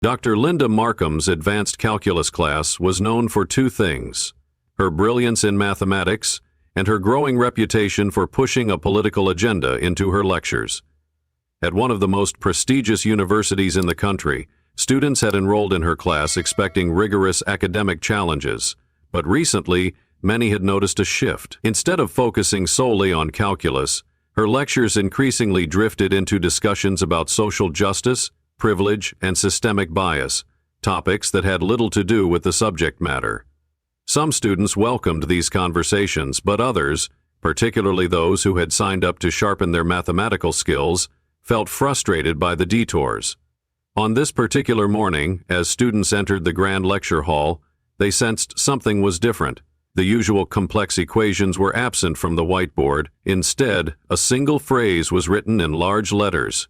Dr. Linda Markham's advanced calculus class was known for two things: her brilliance in mathematics and her growing reputation for pushing a political agenda into her lectures. At one of the most prestigious universities in the country, students had enrolled in her class expecting rigorous academic challenges, but recently, many had noticed a shift. Instead of focusing solely on calculus, her lectures increasingly drifted into discussions about social justice, privilege, and systemic bias, topics that had little to do with the subject matter. Some students welcomed these conversations, but others, particularly those who had signed up to sharpen their mathematical skills, felt frustrated by the detours. On this particular morning, as students entered the grand lecture hall, they sensed something was different. The usual complex equations were absent from the whiteboard. Instead, a single phrase was written in large letters: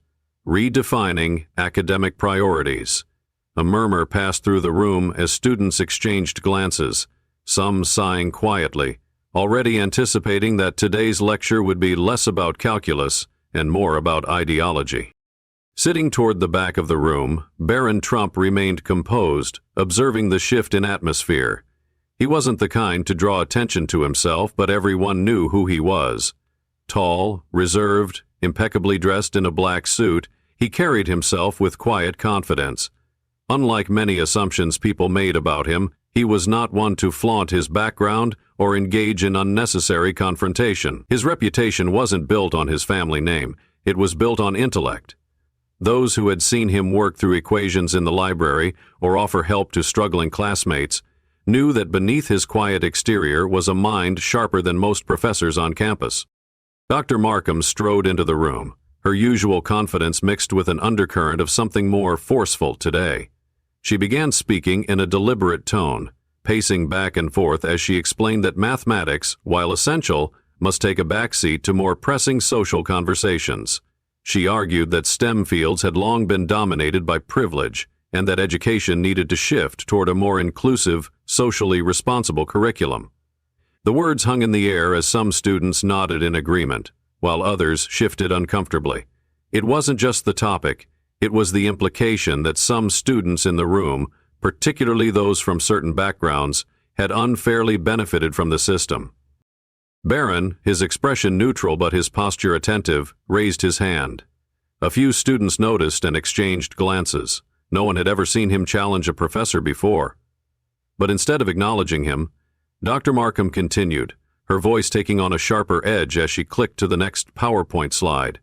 redefining academic priorities. A murmur passed through the room as students exchanged glances, some sighing quietly, already anticipating that today's lecture would be less about calculus and more about ideology. Sitting toward the back of the room, Barron Trump remained composed, observing the shift in atmosphere. He wasn't the kind to draw attention to himself, but everyone knew who he was. Tall, reserved, impeccably dressed in a black suit, he carried himself with quiet confidence. Unlike many assumptions people made about him, he was not one to flaunt his background or engage in unnecessary confrontation. His reputation wasn't built on his family name, it was built on intellect. Those who had seen him work through equations in the library or offer help to struggling classmates knew that beneath his quiet exterior was a mind sharper than most professors on campus. Dr. Markham strode into the room, her usual confidence mixed with an undercurrent of something more forceful today. She began speaking in a deliberate tone, pacing back and forth as she explained that mathematics, while essential, must take a backseat to more pressing social conversations. She argued that STEM fields had long been dominated by privilege, and that education needed to shift toward a more inclusive, socially responsible curriculum. The words hung in the air as some students nodded in agreement, while others shifted uncomfortably. It wasn't just the topic, it was the implication that some students in the room, particularly those from certain backgrounds, had unfairly benefited from the system. Barron, his expression neutral but his posture attentive, raised his hand. A few students noticed and exchanged glances. No one had ever seen him challenge a professor before. But instead of acknowledging him, Dr. Markham continued, her voice taking on a sharper edge as she clicked to the next PowerPoint slide.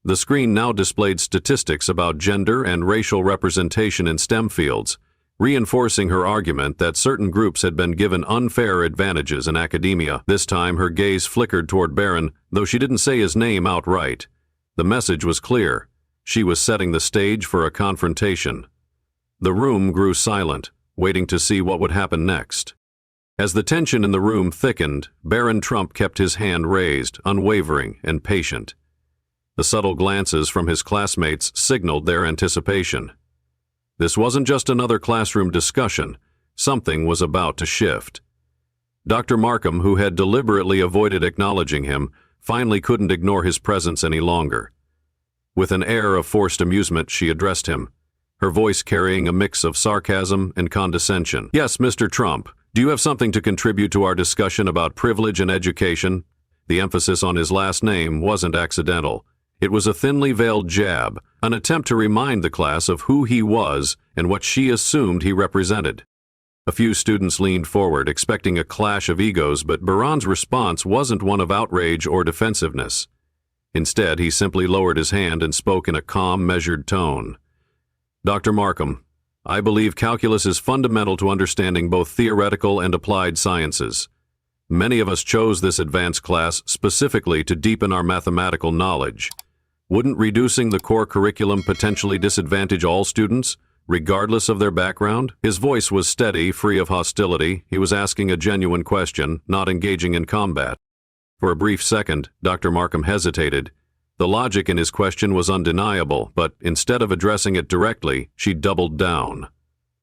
The screen now displayed statistics about gender and racial representation in STEM fields, reinforcing her argument that certain groups had been given unfair advantages in academia. This time her gaze flickered toward Barron, though she didn't say his name outright. The message was clear. She was setting the stage for a confrontation. The room grew silent, waiting to see what would happen next. As the tension in the room thickened, Barron Trump kept his hand raised, unwavering and patient. The subtle glances from his classmates signaled their anticipation. This wasn't just another classroom discussion. Something was about to shift. Dr. Markham, who had deliberately avoided acknowledging him, finally couldn't ignore his presence any longer. With an air of forced amusement, she addressed him, her voice carrying a mix of sarcasm and condescension. "Yes, Mr. Trump, do you have something to contribute to our discussion about privilege and education?" The emphasis on his last name wasn't accidental. It was a thinly veiled jab, an attempt to remind the class of who he was and what she assumed he represented. A few students leaned forward, expecting a clash of egos, but Barron's response wasn't one of outrage or defensiveness. Instead, he simply lowered his hand and spoke in a calm, measured tone. "Dr. Markham, I believe calculus is fundamental to understanding both theoretical and applied sciences. Many of us chose this advanced class specifically to deepen our mathematical knowledge. Wouldn't reducing the core curriculum potentially disadvantage all students, regardless of their background?" His voice was steady, free of hostility. He was asking a genuine question, not engaging in combat. For a brief second, Dr. Markham hesitated. The logic in his question was undeniable, but instead of addressing it directly, she doubled down.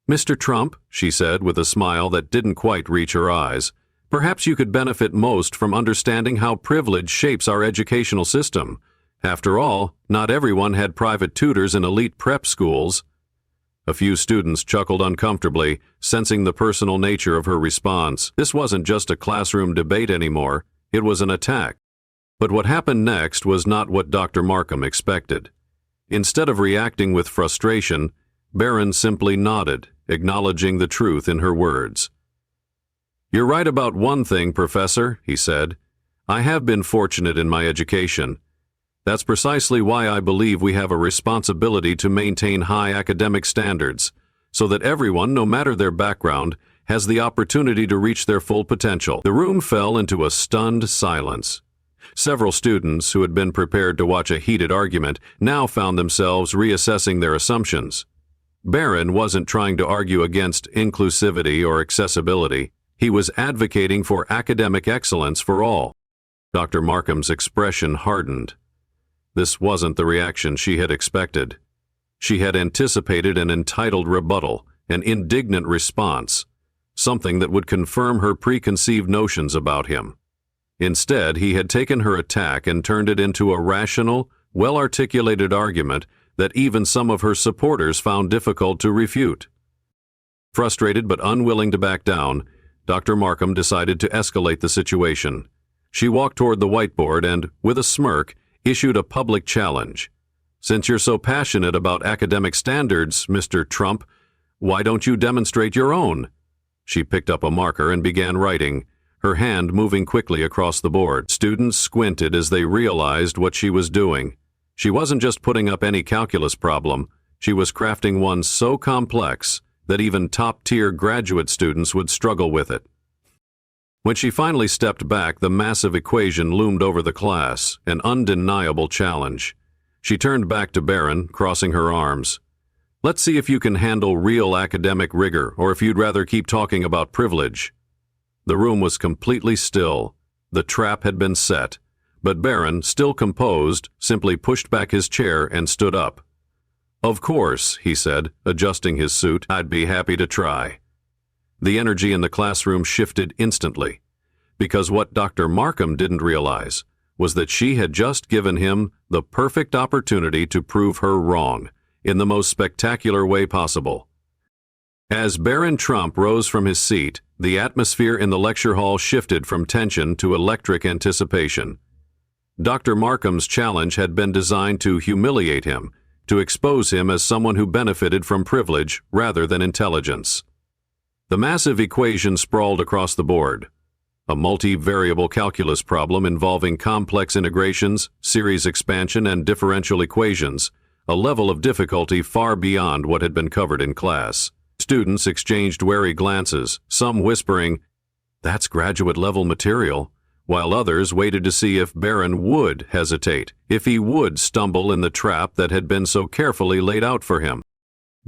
"Mr. Trump," she said with a smile that didn't quite reach her eyes, "perhaps you could benefit most from understanding how privilege shapes our educational system. After all, not everyone had private tutors in elite prep schools." A few students chuckled uncomfortably, sensing the personal nature of her response. This wasn't just a classroom debate anymore, it was an attack. But what happened next was not what Dr. Markham expected. Instead of reacting with frustration, Barron simply nodded, acknowledging the truth in her words. "You're right about one thing, Professor," he said. "I have been fortunate in my education. That's precisely why I believe we have a responsibility to maintain high academic standards, so that everyone, no matter their background, has the opportunity to reach their full potential." The room fell into a stunned silence. Several students who had been prepared to watch a heated argument now found themselves reassessing their assumptions. Barron wasn't trying to argue against inclusivity or accessibility. He was advocating for academic excellence for all. Dr. Markham's expression hardened. This wasn't the reaction she had expected. She had anticipated an entitled rebuttal, an indignant response, something that would confirm her preconceived notions about him. Instead, he had taken her attack and turned it into a rational, well-articulated argument that even some of her supporters found difficult to refute. Frustrated but unwilling to back down, Dr. Markham decided to escalate the situation. She walked toward the whiteboard and, with a smirk, issued a public challenge. "Since you're so passionate about academic standards, Mr. Trump, why don't you demonstrate your own?" She picked up a marker and began writing, her hand moving quickly across the board. Students squinted as they realized what she was doing. She wasn't just putting up any calculus problem, she was crafting one so complex that even top-tier graduate students would struggle with it. When she finally stepped back, the massive equation loomed over the class, an undeniable challenge. She turned back to Barron, crossing her arms. "Let's see if you can handle real academic rigor, or if you'd rather keep talking about privilege." The room was completely still. The trap had been set, but Barron, still composed, simply pushed back his chair and stood up. "Of course," he said, adjusting his suit, "I'd be happy to try." The energy in the classroom shifted instantly, because what Dr. Markham didn't realize was that she had just given him the perfect opportunity to prove her wrong, in the most spectacular way possible. As Barron Trump rose from his seat, the atmosphere in the lecture hall shifted from tension to electric anticipation. Dr. Markham's challenge had been designed to humiliate him, to expose him as someone who benefited from privilege rather than intelligence. The massive equation sprawled across the board. A multivariable calculus problem involving complex integrations, series expansion, and differential equations, a level of difficulty far beyond what had been covered in class. Students exchanged wary glances, some whispering, "That's graduate-level material," while others waited to see if Barron would hesitate, if he would stumble in the trap that had been so carefully laid out for him.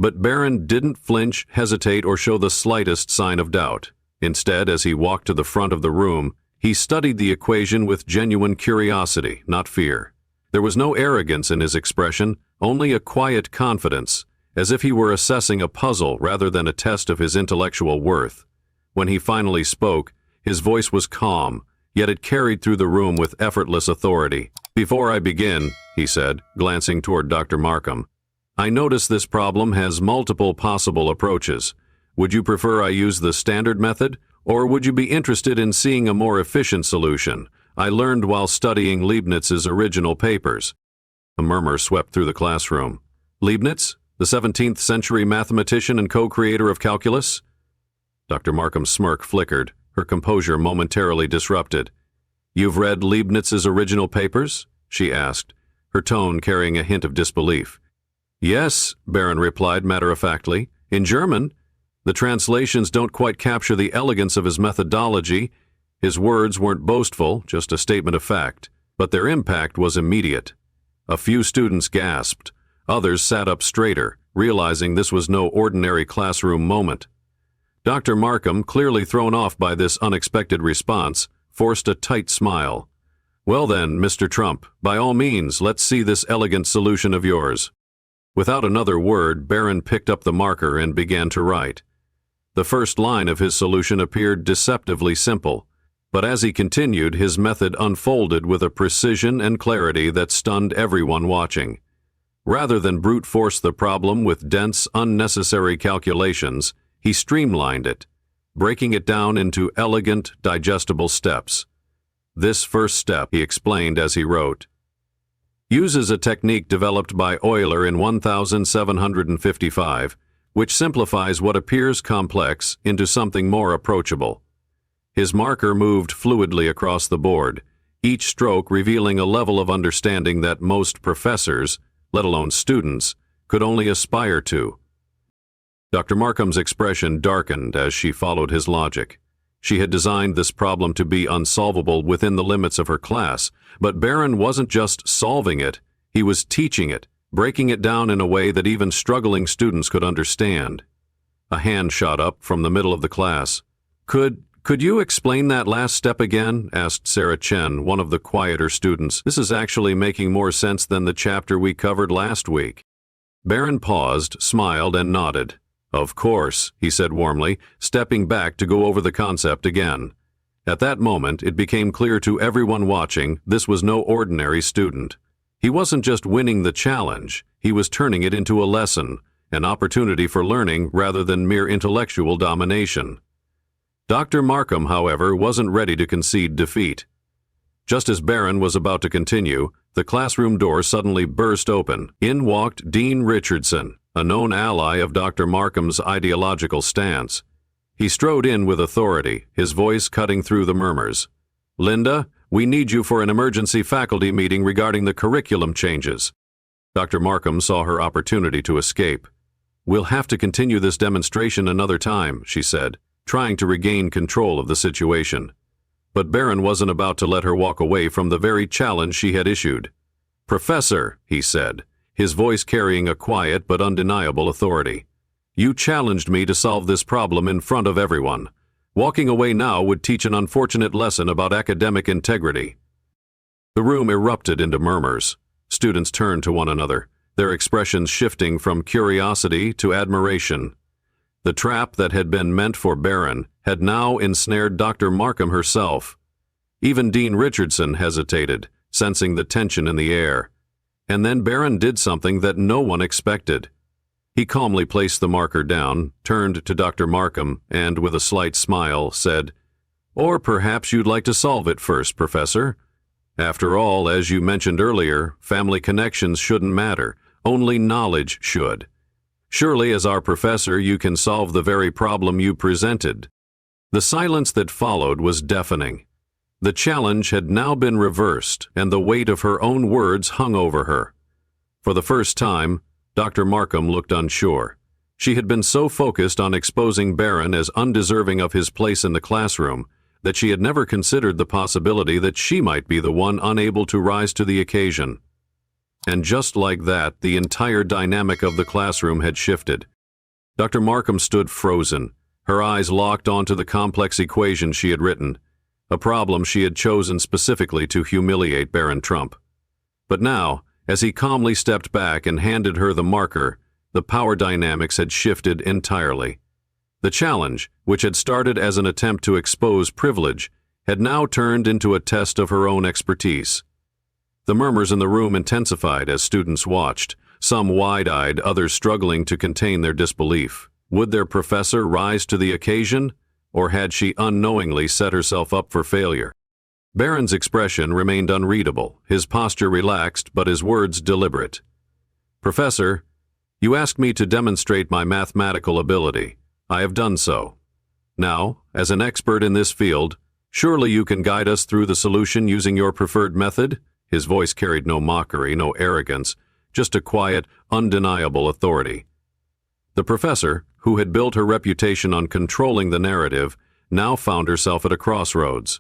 But Barron didn't flinch, hesitate, or show the slightest sign of doubt. Instead, as he walked to the front of the room, he studied the equation with genuine curiosity, not fear. There was no arrogance in his expression, only a quiet confidence, as if he were assessing a puzzle rather than a test of his intellectual worth. When he finally spoke, his voice was calm, yet it carried through the room with effortless authority. "Before I begin," he said, glancing toward Dr. Markham, "I notice this problem has multiple possible approaches. Would you prefer I use the standard method, or would you be interested in seeing a more efficient solution I learned while studying Leibniz's original papers?" A murmur swept through the classroom. "Leibniz, the 17th century mathematician and co-creator of calculus?" Dr. Markham's smirk flickered, her composure momentarily disrupted. "You've read Leibniz's original papers?" she asked, her tone carrying a hint of disbelief. "Yes," Barron replied matter-of-factly, "in German. The translations don't quite capture the elegance of his methodology." His words weren't boastful, just a statement of fact, but their impact was immediate. A few students gasped. Others sat up straighter, realizing this was no ordinary classroom moment. Dr. Markham, clearly thrown off by this unexpected response, forced a tight smile. "Well then, Mr. Trump, by all means, let's see this elegant solution of yours." Without another word, Barron picked up the marker and began to write. The first line of his solution appeared deceptively simple, but as he continued, his method unfolded with a precision and clarity that stunned everyone watching. Rather than brute force the problem with dense, unnecessary calculations, he streamlined it, breaking it down into elegant, digestible steps. This first step, he explained as he wrote, uses a technique developed by Euler in 1755, which simplifies what appears complex into something more approachable. His marker moved fluidly across the board, each stroke revealing a level of understanding that most professors, let alone students, could only aspire to. Dr. Markham's expression darkened as she followed his logic. She had designed this problem to be unsolvable within the limits of her class, but Barron wasn't just solving it, he was teaching it, breaking it down in a way that even struggling students could understand. A hand shot up from the middle of the class. Could you explain that last step again?" asked Sarah Chen, one of the quieter students. "This is actually making more sense than the chapter we covered last week." Barron paused, smiled, and nodded. "Of course," he said warmly, stepping back to go over the concept again. At that moment, it became clear to everyone watching this was no ordinary student. He wasn't just winning the challenge, he was turning it into a lesson, an opportunity for learning rather than mere intellectual domination. Dr. Markham, however, wasn't ready to concede defeat. Just as Barron was about to continue, the classroom door suddenly burst open. In walked Dean Richardson, a known ally of Dr. Markham's ideological stance. He strode in with authority, his voice cutting through the murmurs. "Linda, we need you for an emergency faculty meeting regarding the curriculum changes." Dr. Markham saw her opportunity to escape. "We'll have to continue this demonstration another time," she said, trying to regain control of the situation. But Barron wasn't about to let her walk away from the very challenge she had issued. "Professor," he said, his voice carrying a quiet but undeniable authority, "you challenged me to solve this problem in front of everyone. Walking away now would teach an unfortunate lesson about academic integrity." The room erupted into murmurs. Students turned to one another, their expressions shifting from curiosity to admiration. The trap that had been meant for Barron had now ensnared Dr. Markham herself. Even Dean Richardson hesitated, sensing the tension in the air. And then Barron did something that no one expected. He calmly placed the marker down, turned to Dr. Markham, and with a slight smile said, "Or perhaps you'd like to solve it first, Professor. After all, as you mentioned earlier, family connections shouldn't matter, only knowledge should. Surely, as our professor, you can solve the very problem you presented." The silence that followed was deafening. The challenge had now been reversed, and the weight of her own words hung over her. For the first time, Dr. Markham looked unsure. She had been so focused on exposing Barron as undeserving of his place in the classroom that she had never considered the possibility that she might be the one unable to rise to the occasion. And just like that, the entire dynamic of the classroom had shifted. Dr. Markham stood frozen, her eyes locked onto the complex equation she had written, a problem she had chosen specifically to humiliate Barron Trump. But now, as he calmly stepped back and handed her the marker, the power dynamics had shifted entirely. The challenge, which had started as an attempt to expose privilege, had now turned into a test of her own expertise. The murmurs in the room intensified as students watched, some wide-eyed, others struggling to contain their disbelief. Would their professor rise to the occasion, or had she unknowingly set herself up for failure? Barron's expression remained unreadable, his posture relaxed but his words deliberate. "Professor, you asked me to demonstrate my mathematical ability. I have done so. Now, as an expert in this field, surely you can guide us through the solution using your preferred method?" His voice carried no mockery, no arrogance, just a quiet, undeniable authority. The professor, who had built her reputation on controlling the narrative, now found herself at a crossroads.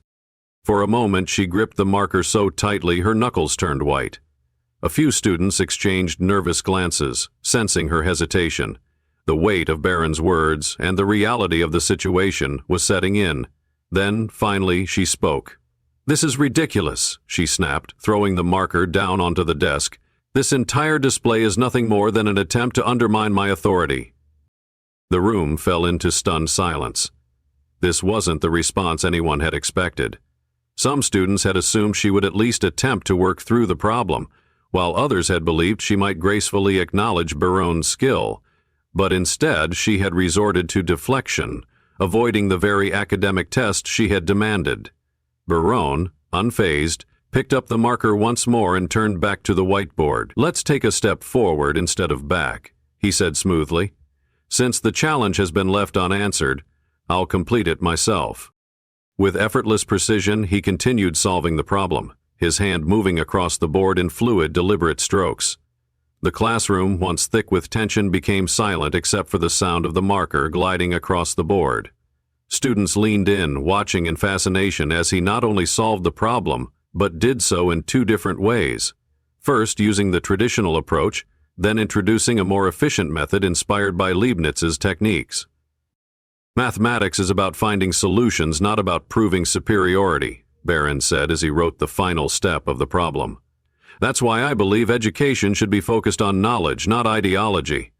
For a moment, she gripped the marker so tightly her knuckles turned white. A few students exchanged nervous glances, sensing her hesitation. The weight of Barron's words and the reality of the situation was setting in. Then, finally, she spoke. "This is ridiculous," she snapped, throwing the marker down onto the desk. "This entire display is nothing more than an attempt to undermine my authority." The room fell into stunned silence. This wasn't the response anyone had expected. Some students had assumed she would at least attempt to work through the problem, while others had believed she might gracefully acknowledge Barron's skill. But instead, she had resorted to deflection, avoiding the very academic test she had demanded. Barron, unfazed, picked up the marker once more and turned back to the whiteboard. "Let's take a step forward instead of back," he said smoothly. "Since the challenge has been left unanswered, I'll complete it myself." With effortless precision, he continued solving the problem, his hand moving across the board in fluid, deliberate strokes. The classroom, once thick with tension, became silent except for the sound of the marker gliding across the board. Students leaned in, watching in fascination as he not only solved the problem, but did so in two different ways. First, using the traditional approach, then introducing a more efficient method inspired by Leibniz's techniques. "Mathematics is about finding solutions, not about proving superiority," Barron said as he wrote the final step of the problem. "That's why I believe education should be focused on knowledge, not ideology."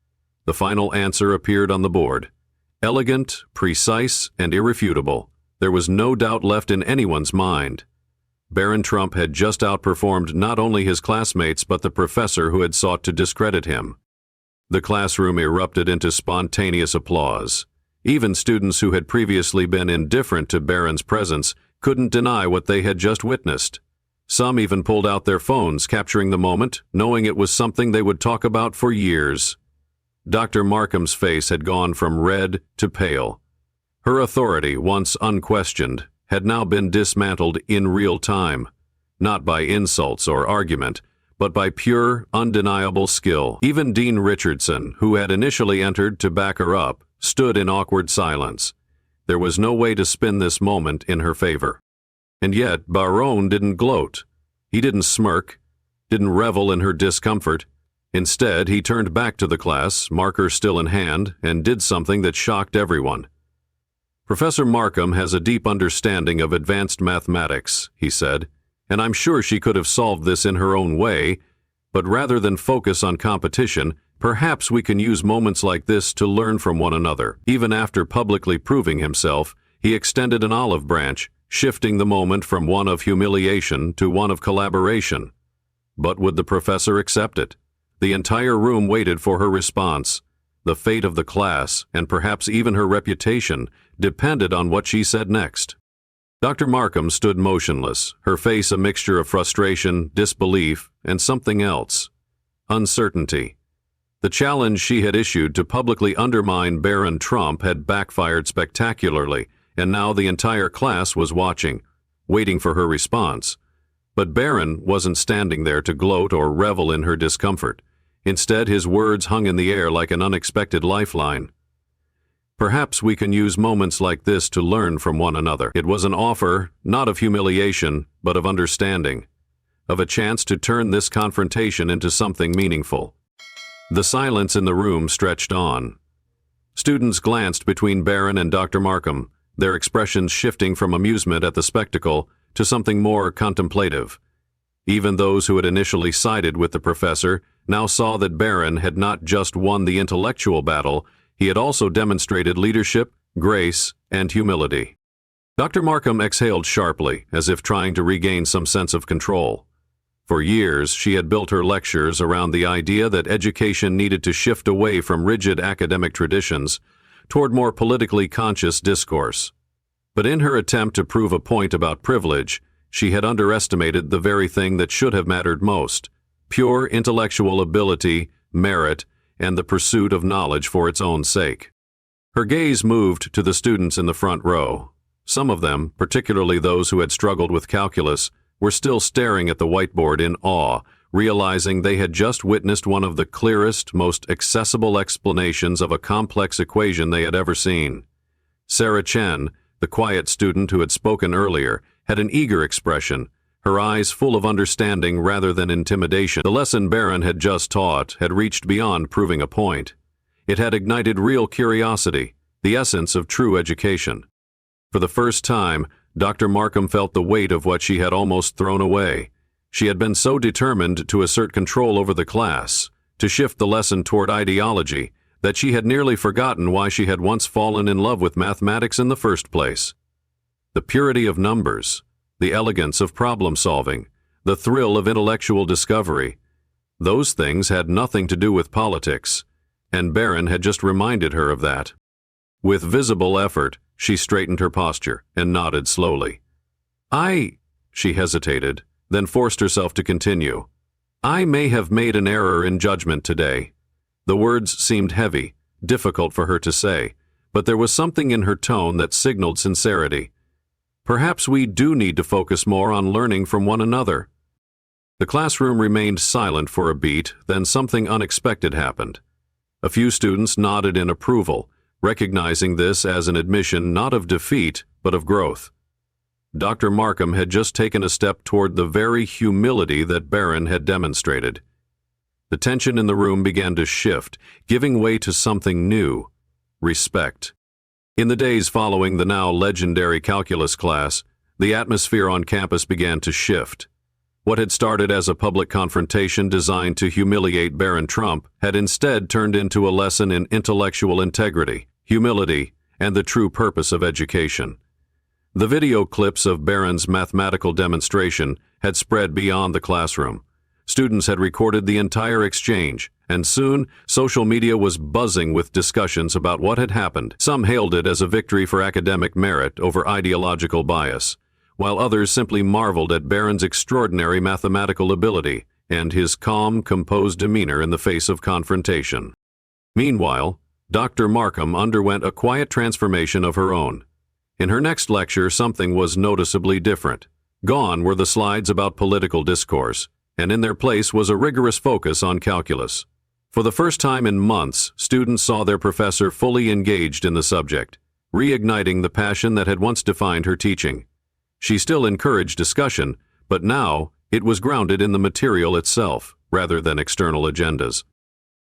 The final answer appeared on the board. Elegant, precise, and irrefutable. There was no doubt left in anyone's mind. Barron Trump had just outperformed not only his classmates but the professor who had sought to discredit him. The classroom erupted into spontaneous applause. Even students who had previously been indifferent to Barron's presence couldn't deny what they had just witnessed. Some even pulled out their phones, capturing the moment, knowing it was something they would talk about for years. Dr. Markham's face had gone from red to pale. Her authority, once unquestioned, had now been dismantled in real time, not by insults or argument, but by pure, undeniable skill. Even Dean Richardson, who had initially entered to back her up, stood in awkward silence. There was no way to spin this moment in her favor. And yet, Barron didn't gloat. He didn't smirk, didn't revel in her discomfort. Instead, he turned back to the class, marker still in hand, and did something that shocked everyone. "Professor Markham has a deep understanding of advanced mathematics," he said, "and I'm sure she could have solved this in her own way, but rather than focus on competition, perhaps we can use moments like this to learn from one another." Even after publicly proving himself, he extended an olive branch, shifting the moment from one of humiliation to one of collaboration. But would the professor accept it? The entire room waited for her response. The fate of the class, and perhaps even her reputation, depended on what she said next. Dr. Markham stood motionless, her face a mixture of frustration, disbelief, and something else. Uncertainty. The challenge she had issued to publicly undermine Barron Trump had backfired spectacularly, and now the entire class was watching, waiting for her response. But Barron wasn't standing there to gloat or revel in her discomfort. Instead, his words hung in the air like an unexpected lifeline. "Perhaps we can use moments like this to learn from one another." It was an offer, not of humiliation, but of understanding, of a chance to turn this confrontation into something meaningful. The silence in the room stretched on. Students glanced between Barron and Dr. Markham, their expressions shifting from amusement at the spectacle to something more contemplative. Even those who had initially sided with the professor now saw that Barron had not just won the intellectual battle, he had also demonstrated leadership, grace, and humility. Dr. Markham exhaled sharply, as if trying to regain some sense of control. For years, she had built her lectures around the idea that education needed to shift away from rigid academic traditions toward more politically conscious discourse. But in her attempt to prove a point about privilege, she had underestimated the very thing that should have mattered most: pure intellectual ability, merit, and the pursuit of knowledge for its own sake. Her gaze moved to the students in the front row. Some of them, particularly those who had struggled with calculus, were still staring at the whiteboard in awe, realizing they had just witnessed one of the clearest, most accessible explanations of a complex equation they had ever seen. Sarah Chen, the quiet student who had spoken earlier, had an eager expression, her eyes full of understanding rather than intimidation. The lesson Barron had just taught had reached beyond proving a point. It had ignited real curiosity, the essence of true education. For the first time, Dr. Markham felt the weight of what she had almost thrown away. She had been so determined to assert control over the class, to shift the lesson toward ideology, that she had nearly forgotten why she had once fallen in love with mathematics in the first place. The purity of numbers, the elegance of problem solving, the thrill of intellectual discovery, Those things had nothing to do with politics, and Barron had just reminded her of that. With visible effort, she straightened her posture and nodded slowly. She hesitated, then forced herself to continue. I may have made an error in judgment today. The words seemed heavy, difficult for her to say, but there was something in her tone that signaled sincerity. Perhaps we do need to focus more on learning from one another. The classroom remained silent for a beat, then something unexpected happened. A few students nodded in approval, recognizing this as an admission not of defeat, but of growth. Dr. Markham had just taken a step toward the very humility that Barron had demonstrated. The tension in the room began to shift, giving way to something new: respect. In the days following the now legendary calculus class, the atmosphere on campus began to shift. What had started as a public confrontation designed to humiliate Barron Trump had instead turned into a lesson in intellectual integrity, humility, and the true purpose of education. The video clips of Barron's mathematical demonstration had spread beyond the classroom. Students had recorded the entire exchange, and soon social media was buzzing with discussions about what had happened. Some hailed it as a victory for academic merit over ideological bias, while others simply marveled at Barron's extraordinary mathematical ability and his calm, composed demeanor in the face of confrontation. Meanwhile, Dr. Markham underwent a quiet transformation of her own. In her next lecture, something was noticeably different. Gone were the slides about political discourse, and in their place was a rigorous focus on calculus. For the first time in months, students saw their professor fully engaged in the subject, reigniting the passion that had once defined her teaching. She still encouraged discussion, but now it was grounded in the material itself, rather than external agendas.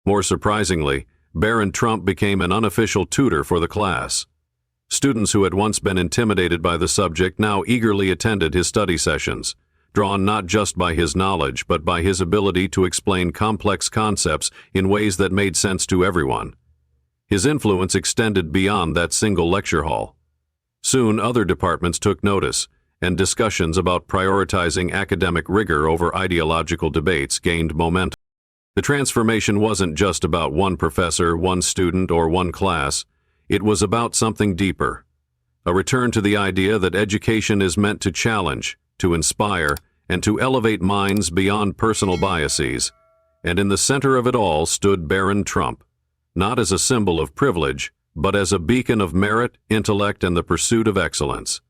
More surprisingly, Barron Trump became an unofficial tutor for the class. Students who had once been intimidated by the subject now eagerly attended his study sessions, drawn not just by his knowledge, but by his ability to explain complex concepts in ways that made sense to everyone. His influence extended beyond that single lecture hall. Soon other departments took notice, and discussions about prioritizing academic rigor over ideological debates gained momentum. The transformation wasn't just about one professor, one student, or one class. It was about something deeper. A return to the idea that education is meant to challenge, to inspire, and to elevate minds beyond personal biases. And in the center of it all stood Barron Trump, not as a symbol of privilege, but as a beacon of merit, intellect, and the pursuit of excellence.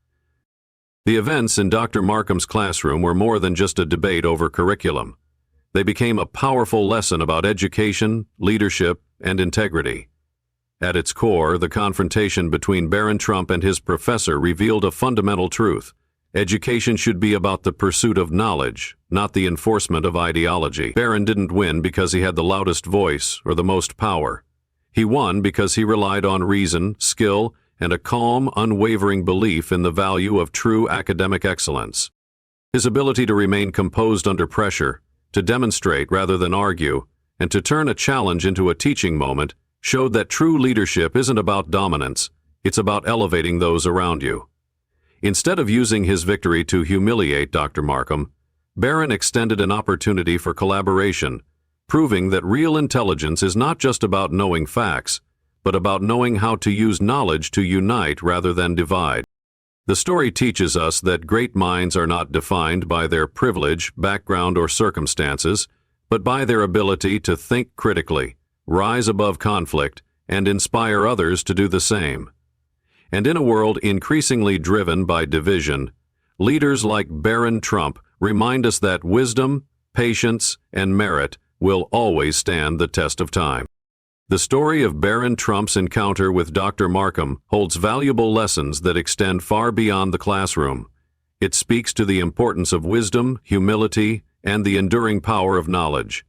The events in Dr. Markham's classroom were more than just a debate over curriculum. They became a powerful lesson about education, leadership, and integrity. At its core, the confrontation between Barron Trump and his professor revealed a fundamental truth. Education should be about the pursuit of knowledge, not the enforcement of ideology. Barron didn't win because he had the loudest voice or the most power. He won because he relied on reason, skill, and a calm, unwavering belief in the value of true academic excellence. His ability to remain composed under pressure, to demonstrate rather than argue, and to turn a challenge into a teaching moment showed that true leadership isn't about dominance, it's about elevating those around you. Instead of using his victory to humiliate Dr. Markham, Barron extended an opportunity for collaboration, proving that real intelligence is not just about knowing facts, but about knowing how to use knowledge to unite rather than divide. The story teaches us that great minds are not defined by their privilege, background, or circumstances, but by their ability to think critically, rise above conflict, and inspire others to do the same. And in a world increasingly driven by division, leaders like Barron Trump remind us that wisdom, patience, and merit will always stand the test of time. The story of Barron Trump's encounter with Dr. Markham holds valuable lessons that extend far beyond the classroom. It speaks to the importance of wisdom, humility, and the enduring power of knowledge.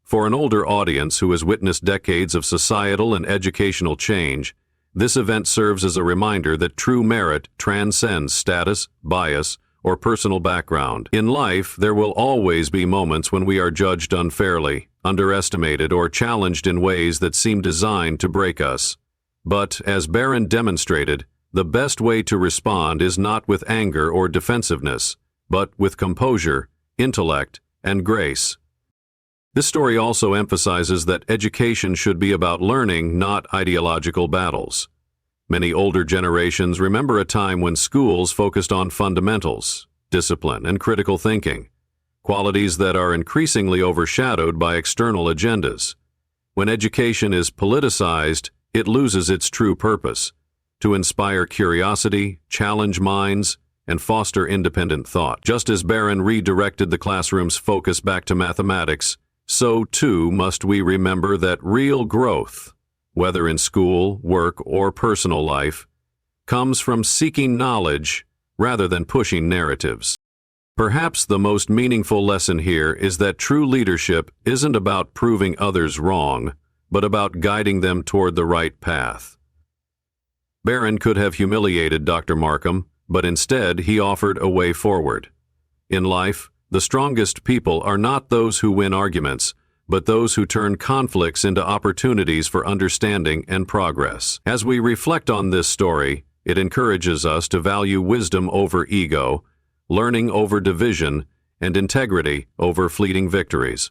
For an older audience who has witnessed decades of societal and educational change, this event serves as a reminder that true merit transcends status, bias, or personal background. In life, there will always be moments when we are judged unfairly, underestimated, or challenged in ways that seem designed to break us. But, as Barron demonstrated, the best way to respond is not with anger or defensiveness, but with composure, intellect, and grace. This story also emphasizes that education should be about learning, not ideological battles. Many older generations remember a time when schools focused on fundamentals, discipline, and critical thinking, qualities that are increasingly overshadowed by external agendas. When education is politicized, it loses its true purpose: to inspire curiosity, challenge minds, and foster independent thought. Just as Barron redirected the classroom's focus back to mathematics, so too must we remember that real growth, whether in school, work, or personal life, comes from seeking knowledge rather than pushing narratives. Perhaps the most meaningful lesson here is that true leadership isn't about proving others wrong, but about guiding them toward the right path. Barron could have humiliated Dr. Markham, but instead he offered a way forward. In life, the strongest people are not those who win arguments, but those who turn conflicts into opportunities for understanding and progress. As we reflect on this story, it encourages us to value wisdom over ego, learning over division, and integrity over fleeting victories.